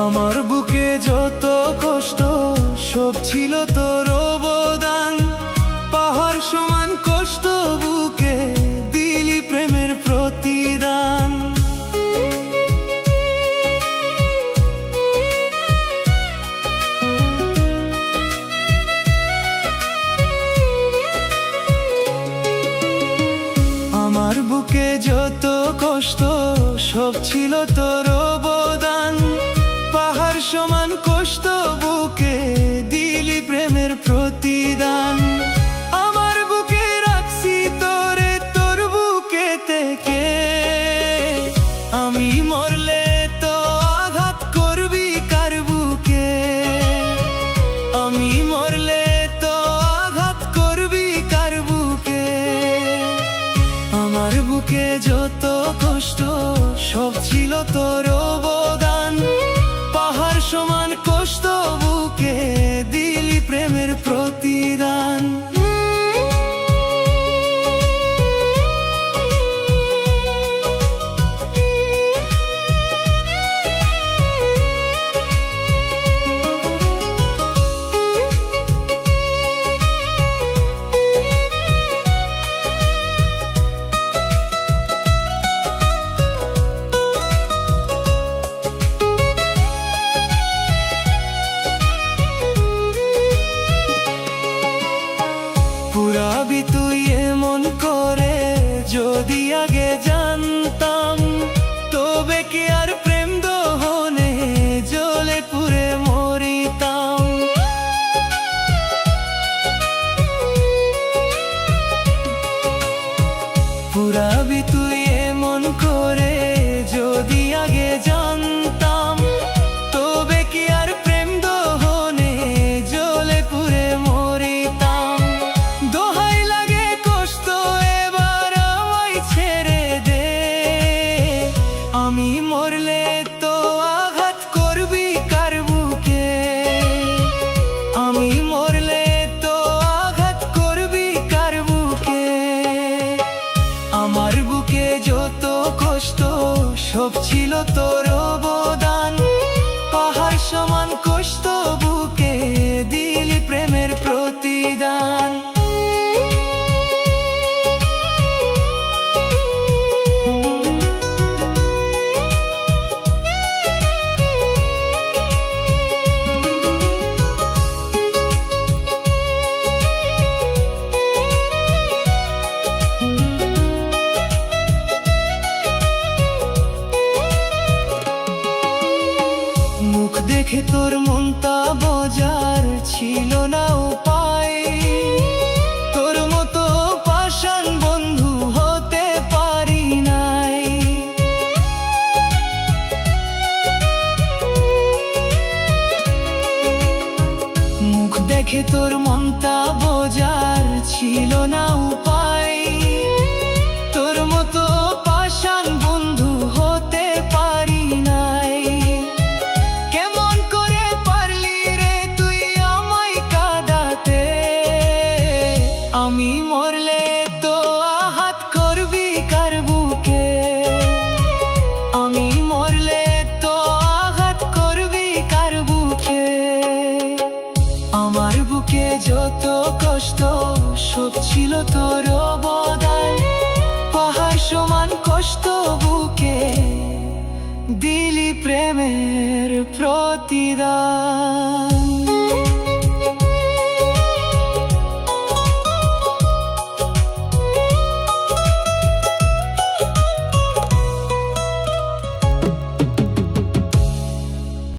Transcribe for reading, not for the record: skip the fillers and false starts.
আমার বুকে যত কষ্ট সব ছিল তোর অবদান। পাহাড় সমান কষ্ট বুকে দিলি প্রেমের প্রতিদান। আমার বুকে যত কষ্ট সব ছিল তোর অবদান। পাহাড় সমান কষ্ট বুকে দিলি প্রেমের প্রতিদান। আমার বুকে রাখছি তোরে, তোর বুকে থেকে আমি মরলে তো আঘাত করবি কার বুকে। আমি মরলে তো আঘাত করবি কার বুকে। আমার বুকে যত কষ্ট সব ছিল তোর অবদান। পাহাড় সমান কষ্ট বুকে দিলি প্রেমের প্রতিদান। পুরাবি তুই এমন করে যদি আগে জানতাম, তবে কি আর প্রেম দহনে জ্বলে পুড়ে মরিতাম। পুরাবি তুই এমন করে যদি আগে জানতাম, তবে কি আর প্রেম দহনে জ্বলে পুড়ে মরিতাম। দোহাই লাগে কষ্ট এবার আমায় ছেড়ে দে। আমি মরলে তো আঘাত করবি কার বুকে। আমি মরলে তো আঘাত করবি কার বুকে। আমার বুকে যত কষ্ট সব ছিল তোর অবদান। পাহাড় সমান কষ্ট বুকে দিলি প্রেমের প্রতিদান। মুখ দেখে তোর মনটা বোঝার ছিল না উপায়। তোর মতো পাষাণ বন্ধু হতে পারি নাই। মুখ দেখে তোর মনটা বোঝার ছিল না উপায়। তোর মতো পাষাণ বন্ধু হতে পারি নাই। কেমন করে পারলি রে তুই আমায় কাঁদাতে। আমি মরলে তো আঘাত করবি কার বুকে। আমি মরলে তো আঘাত করবি কার বুকে। আমার বুকে যত কষ্ট সব ছিল তোর অবদান। পাহাড় সমান কষ্ট বুকে দিলি প্রেমের প্রতিদান।